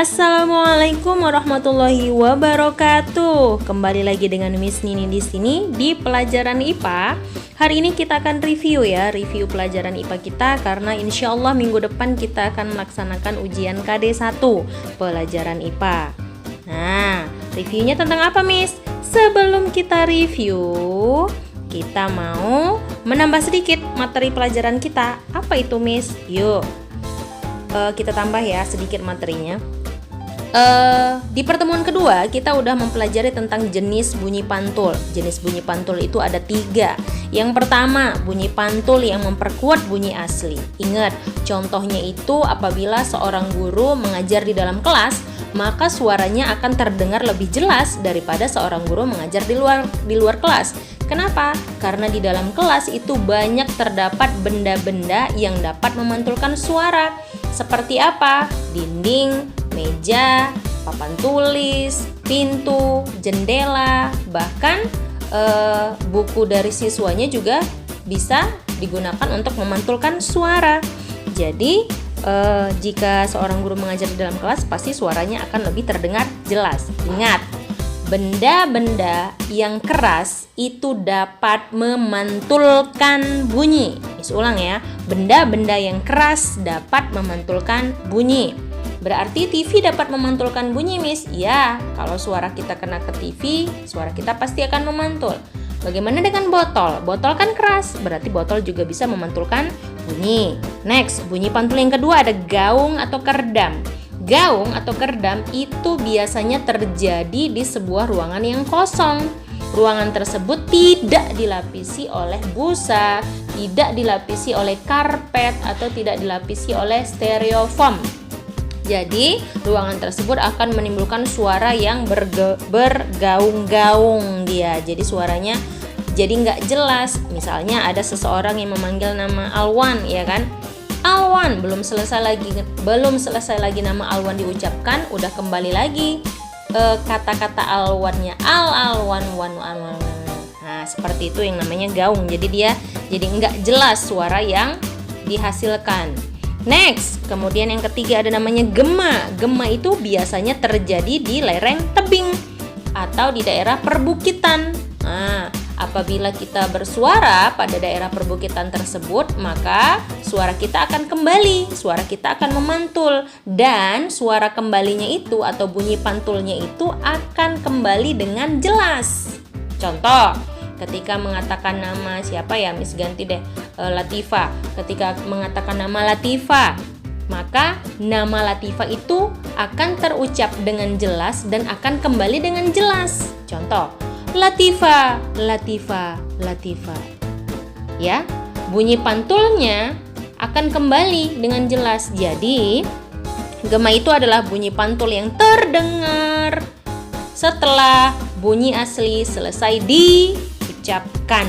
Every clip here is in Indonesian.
Assalamualaikum warahmatullahi wabarakatuh. Kembali lagi dengan Miss Nini di sini di pelajaran IPA. Hari ini kita akan review pelajaran IPA kita karena insya Allah minggu depan kita akan melaksanakan ujian KD1 pelajaran IPA. Nah, reviewnya tentang apa, Miss? Sebelum kita review, kita mau menambah sedikit materi pelajaran kita. Apa itu, Miss? Yuk, kita tambah ya sedikit materinya. Di pertemuan kedua kita udah mempelajari tentang jenis bunyi pantul. Jenis bunyi pantul itu ada 3. Yang pertama, bunyi pantul yang memperkuat bunyi asli. Ingat, contohnya itu apabila seorang guru mengajar di dalam kelas, maka suaranya akan terdengar lebih jelas daripada seorang guru mengajar di luar kelas. Kenapa? Karena di dalam kelas itu banyak terdapat benda-benda yang dapat memantulkan suara. Seperti apa? Dinding, meja, papan tulis, pintu, jendela, bahkan buku dari siswanya juga bisa digunakan untuk memantulkan suara. Jadi jika seorang guru mengajar di dalam kelas, pasti suaranya akan lebih terdengar jelas. Ingat, benda-benda yang keras itu dapat memantulkan bunyi. Ulang ya, benda-benda yang keras dapat memantulkan bunyi. Berarti TV dapat memantulkan bunyi, Miss? Ya, kalau suara kita kena ke TV, suara kita pasti akan memantul. Bagaimana dengan botol? Botol kan keras, berarti botol juga bisa memantulkan bunyi. Next, bunyi pantul yang kedua ada gaung atau kerdam. Gaung atau kerdam itu biasanya terjadi di sebuah ruangan yang kosong. Ruangan tersebut tidak dilapisi oleh busa, tidak dilapisi oleh karpet, atau tidak dilapisi oleh styrofoam. Jadi, ruangan tersebut akan menimbulkan suara yang bergaung-gaung dia. Jadi suaranya jadi nggak jelas. Misalnya ada seseorang yang memanggil nama Alwan, ya kan? Alwan, belum selesai lagi nama Alwan diucapkan, udah kembali lagi kata-kata Alwannya Alwan. Nah, seperti itu yang namanya gaung. Jadi dia jadi nggak jelas suara yang dihasilkan. Next, kemudian yang ketiga ada namanya gema. Gema itu biasanya terjadi di lereng tebing atau di daerah perbukitan. Nah, apabila kita bersuara pada daerah perbukitan tersebut, maka suara kita akan kembali, suara kita akan memantul, dan suara kembalinya itu atau bunyi pantulnya itu akan kembali dengan jelas. Contoh, ketika mengatakan nama siapa ya, Miss ganti deh, Latifah. Ketika mengatakan nama Latifah, maka nama Latifah itu akan terucap dengan jelas dan akan kembali dengan jelas. Contoh, Latifah, Latifah, Latifah. Ya, bunyi pantulnya akan kembali dengan jelas. Jadi, gema itu adalah bunyi pantul yang terdengar setelah bunyi asli selesai diucapkan.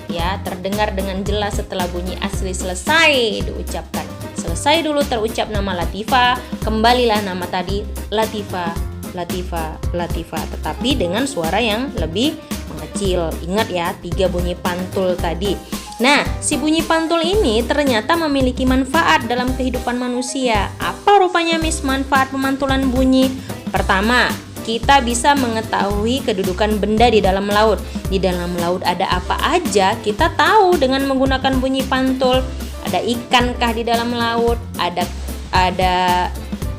Ya, terdengar dengan jelas setelah bunyi asli selesai diucapkan. Selesai dulu terucap nama Latifah, kembalilah nama tadi Latifah, Latifah, Latifah, tetapi dengan suara yang lebih mengecil. Ingat ya, 3 bunyi pantul tadi. Nah, si bunyi pantul ini ternyata memiliki manfaat dalam kehidupan manusia. Apa rupanya, Miss, manfaat pemantulan bunyi? Pertama, kita bisa mengetahui kedudukan benda di dalam laut. Di dalam laut ada apa aja, kita tahu dengan menggunakan bunyi pantul. Ada ikankah di dalam laut? Ada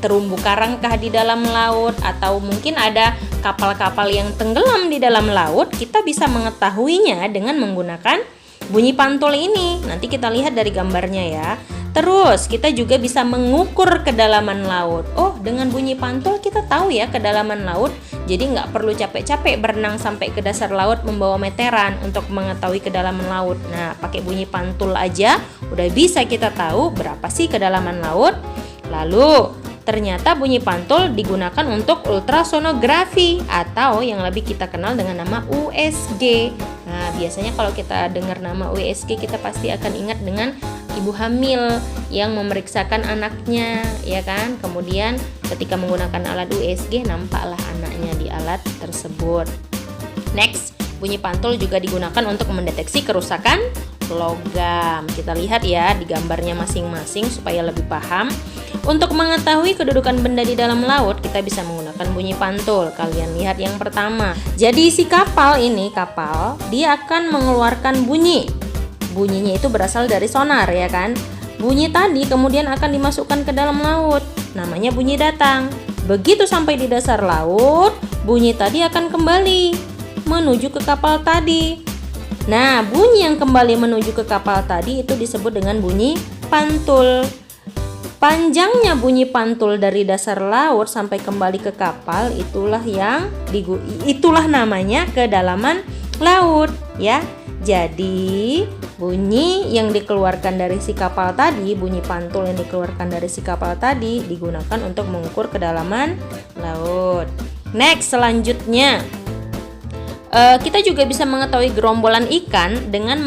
terumbu karangkah di dalam laut? Atau mungkin ada kapal-kapal yang tenggelam di dalam laut? Kita bisa mengetahuinya dengan menggunakan bunyi pantul ini. Nanti kita lihat dari gambarnya ya. Terus kita juga bisa mengukur kedalaman laut. Oh, dengan bunyi pantul kita tahu ya kedalaman laut. Jadi nggak perlu capek-capek berenang sampai ke dasar laut membawa meteran untuk mengetahui kedalaman laut. Nah, pakai bunyi pantul aja udah bisa kita tahu berapa sih kedalaman laut. Lalu ternyata bunyi pantul digunakan untuk ultrasonografi atau yang lebih kita kenal dengan nama USG. Nah, biasanya kalau kita dengar nama USG kita pasti akan ingat dengan ibu hamil yang memeriksakan anaknya, ya kan? Kemudian ketika menggunakan alat USG nampaklah anaknya di alat tersebut. Next, bunyi pantul juga digunakan untuk mendeteksi kerusakan logam. Kita lihat ya di gambarnya masing-masing supaya lebih paham. Untuk mengetahui kedudukan benda di dalam laut, kita bisa menggunakan bunyi pantul. Kalian lihat yang pertama. Jadi si kapal, dia akan mengeluarkan bunyi. Bunyinya itu berasal dari sonar, ya kan? Bunyi tadi kemudian akan dimasukkan ke dalam laut. Namanya bunyi datang. Begitu sampai di dasar laut, bunyi tadi akan kembali menuju ke kapal tadi. Nah, bunyi yang kembali menuju ke kapal tadi itu disebut dengan bunyi pantul. Panjangnya bunyi pantul dari dasar laut sampai kembali ke kapal itulah namanya kedalaman laut, ya. Jadi, bunyi yang dikeluarkan dari si kapal tadi, bunyi pantul yang dikeluarkan dari si kapal tadi digunakan untuk mengukur kedalaman laut. Next, selanjutnya kita juga bisa mengetahui gerombolan ikan dengan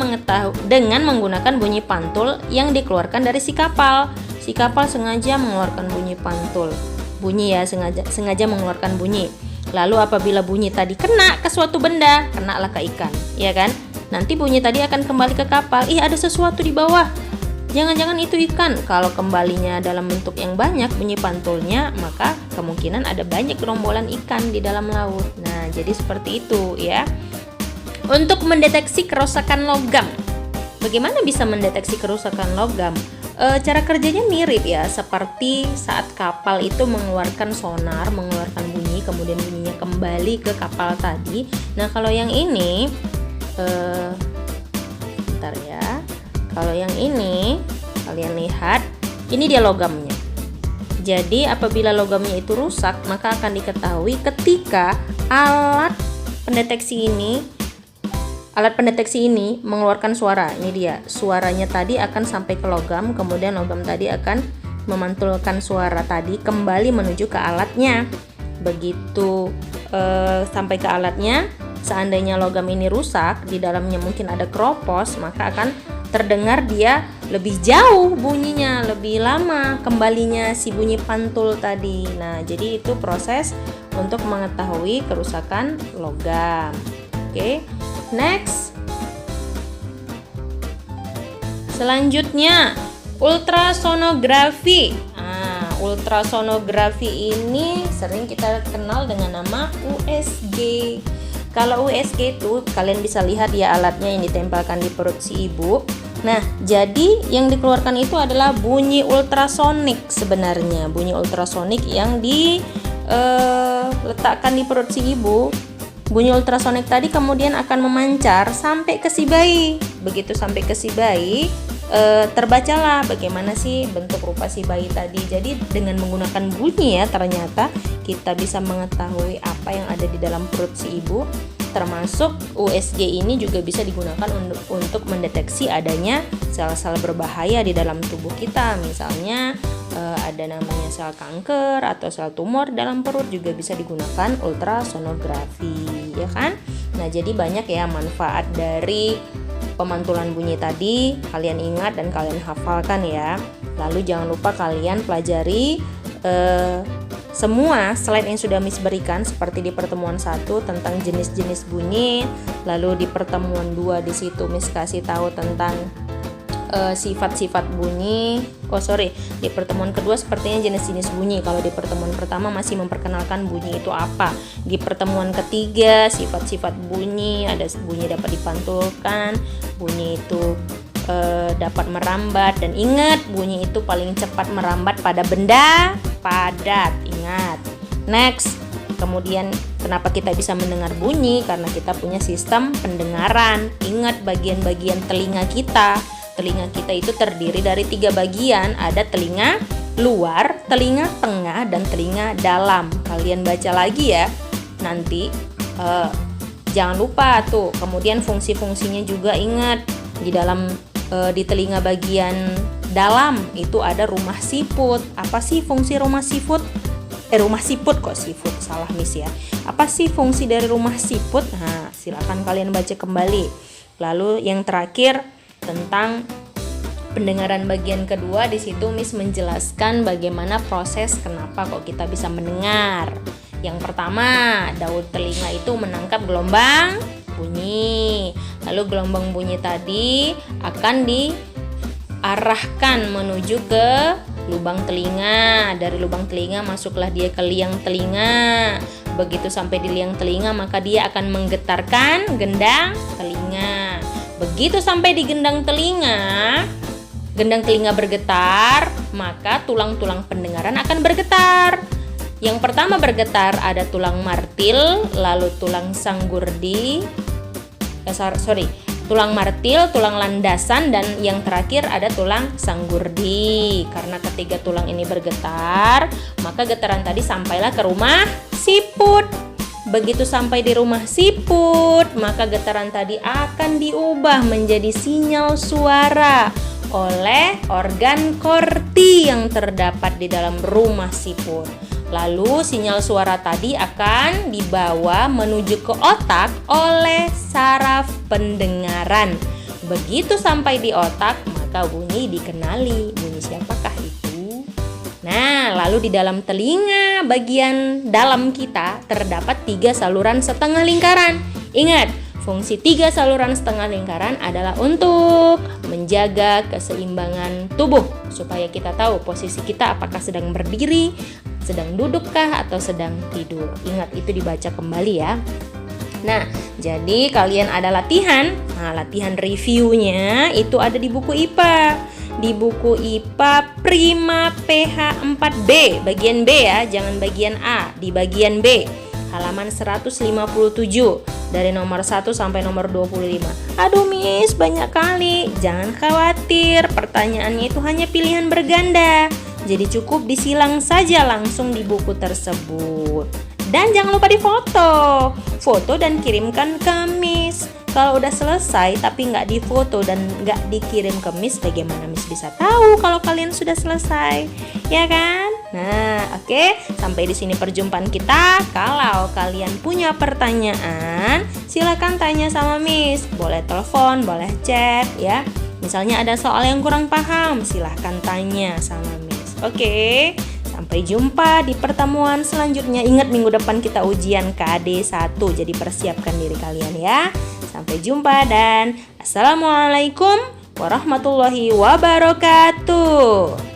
menggunakan bunyi pantul yang dikeluarkan dari si kapal. Si kapal sengaja mengeluarkan bunyi pantul. Sengaja mengeluarkan bunyi. Lalu apabila bunyi tadi kena ke suatu benda, kenalah ke ikan, ya kan? Nanti bunyi tadi akan kembali ke kapal. Ada sesuatu di bawah. Jangan-jangan itu ikan. Kalau kembalinya dalam bentuk yang banyak bunyi pantulnya, maka kemungkinan ada banyak gerombolan ikan di dalam laut. Nah, jadi seperti itu, ya. Untuk mendeteksi kerusakan logam. Bagaimana bisa mendeteksi kerusakan logam? Cara kerjanya mirip ya, seperti saat kapal itu mengeluarkan sonar, mengeluarkan bunyi, kemudian bunyinya kembali ke kapal tadi. Nah, kalau yang ini, bentar ya. Kalau yang ini, kalian lihat, ini dia logamnya. Jadi, apabila logamnya itu rusak, maka akan diketahui ketika alat pendeteksi ini mengeluarkan suara. Ini dia, suaranya tadi akan sampai ke logam, kemudian logam tadi akan memantulkan suara tadi kembali menuju ke alatnya. Begitu sampai ke alatnya, seandainya logam ini rusak, di dalamnya mungkin ada keropos, maka akan terdengar dia lebih jauh bunyinya, lebih lama kembalinya si bunyi pantul tadi. Nah, jadi itu proses untuk mengetahui kerusakan logam. Oke. Next, selanjutnya ultrasonografi. Ultrasonografi ini sering kita kenal dengan nama USG. Kalau USG itu kalian bisa lihat ya alatnya yang ditempelkan di perut si ibu. Nah, jadi yang dikeluarkan itu adalah bunyi ultrasonik sebenarnya. Bunyi ultrasonik yang diletakkan di perut si ibu. Bunyi ultrasonik tadi kemudian akan memancar sampai ke si bayi. Begitu sampai ke si bayi, terbacalah bagaimana sih bentuk rupa si bayi tadi. Jadi dengan menggunakan bunyi ya, ternyata kita bisa mengetahui apa yang ada di dalam perut si ibu. Termasuk USG ini juga bisa digunakan untuk mendeteksi adanya sel-sel berbahaya di dalam tubuh kita. Misalnya ada namanya sel kanker atau sel tumor dalam perut, juga bisa digunakan ultrasonografi, ya kan? Nah, jadi banyak ya manfaat dari pemantulan bunyi tadi. Kalian ingat dan kalian hafalkan ya. Lalu jangan lupa kalian pelajari semua slide yang sudah Miss berikan, seperti di pertemuan 1 tentang jenis-jenis bunyi, lalu di pertemuan 2 di situ Miss kasih tahu tentang sifat-sifat bunyi. Di pertemuan kedua sepertinya jenis-jenis bunyi. Kalau di pertemuan pertama masih memperkenalkan bunyi itu apa. Di pertemuan ketiga sifat-sifat bunyi, ada bunyi dapat dipantulkan, bunyi itu dapat merambat, dan ingat bunyi itu paling cepat merambat pada benda padat. Ingat. Next, kemudian kenapa kita bisa mendengar bunyi? Karena kita punya sistem pendengaran. Ingat bagian-bagian telinga kita. Telinga kita itu terdiri dari 3 bagian. Ada telinga luar, telinga tengah, dan telinga dalam. Kalian baca lagi ya nanti. Jangan lupa tuh. Kemudian fungsi-fungsinya juga ingat. Di telinga bagian dalam itu ada rumah siput. Apa sih fungsi rumah siput? Rumah siput kok siput, salah Miss ya. Apa sih fungsi dari rumah siput? Nah, silakan kalian baca kembali. Lalu yang terakhir tentang pendengaran bagian kedua, di situ Miss menjelaskan bagaimana proses kenapa kok kita bisa mendengar. Yang pertama, daun telinga itu menangkap gelombang bunyi. Lalu gelombang bunyi tadi akan diarahkan menuju ke lubang telinga. Dari lubang telinga masuklah dia ke liang telinga. Begitu sampai di liang telinga, maka dia akan menggetarkan gendang telinga. Begitu sampai di gendang telinga bergetar, maka tulang-tulang pendengaran akan bergetar. Yang pertama bergetar ada tulang martil, lalu tulang sanggurdi, tulang martil, tulang landasan, dan yang terakhir ada tulang sanggurdi. Karena ketiga tulang ini bergetar, maka getaran tadi sampailah ke rumah siput. Begitu sampai di rumah siput, maka getaran tadi akan diubah menjadi sinyal suara oleh organ korti yang terdapat di dalam rumah siput. Lalu sinyal suara tadi akan dibawa menuju ke otak oleh saraf pendengaran. Begitu sampai di otak, maka bunyi dikenali. Bunyi siapakah itu? Nah, lalu di dalam telinga bagian dalam kita terdapat 3 saluran setengah lingkaran. Ingat, fungsi 3 saluran setengah lingkaran adalah untuk menjaga keseimbangan tubuh, supaya kita tahu posisi kita apakah sedang berdiri, sedang dudukkah, atau sedang tidur. Ingat, itu dibaca kembali ya. Nah, jadi kalian ada latihan. Nah, latihan reviewnya itu ada di buku IPA. Di buku IPA Prima PH 4B, bagian B ya, jangan bagian A, di bagian B. Halaman 157 dari nomor 1 sampai nomor 25. Aduh Miss, banyak kali. Jangan khawatir, pertanyaannya itu hanya pilihan berganda. Jadi cukup disilang saja langsung di buku tersebut. Dan jangan lupa difoto. Foto dan kirimkan ke Miss. Kalau udah selesai tapi nggak difoto dan nggak dikirim ke Miss, bagaimana Miss bisa tahu kalau kalian sudah selesai? Ya kan? Nah, oke. Sampai di sini perjumpaan kita. Kalau kalian punya pertanyaan, silakan tanya sama Miss. Boleh telepon, boleh chat ya. Misalnya ada soal yang kurang paham, silahkan tanya sama Miss. Oke. Sampai jumpa di pertemuan selanjutnya. Ingat, minggu depan kita ujian KD 1, jadi persiapkan diri kalian ya. Sampai jumpa dan Assalamualaikum warahmatullahi wabarakatuh.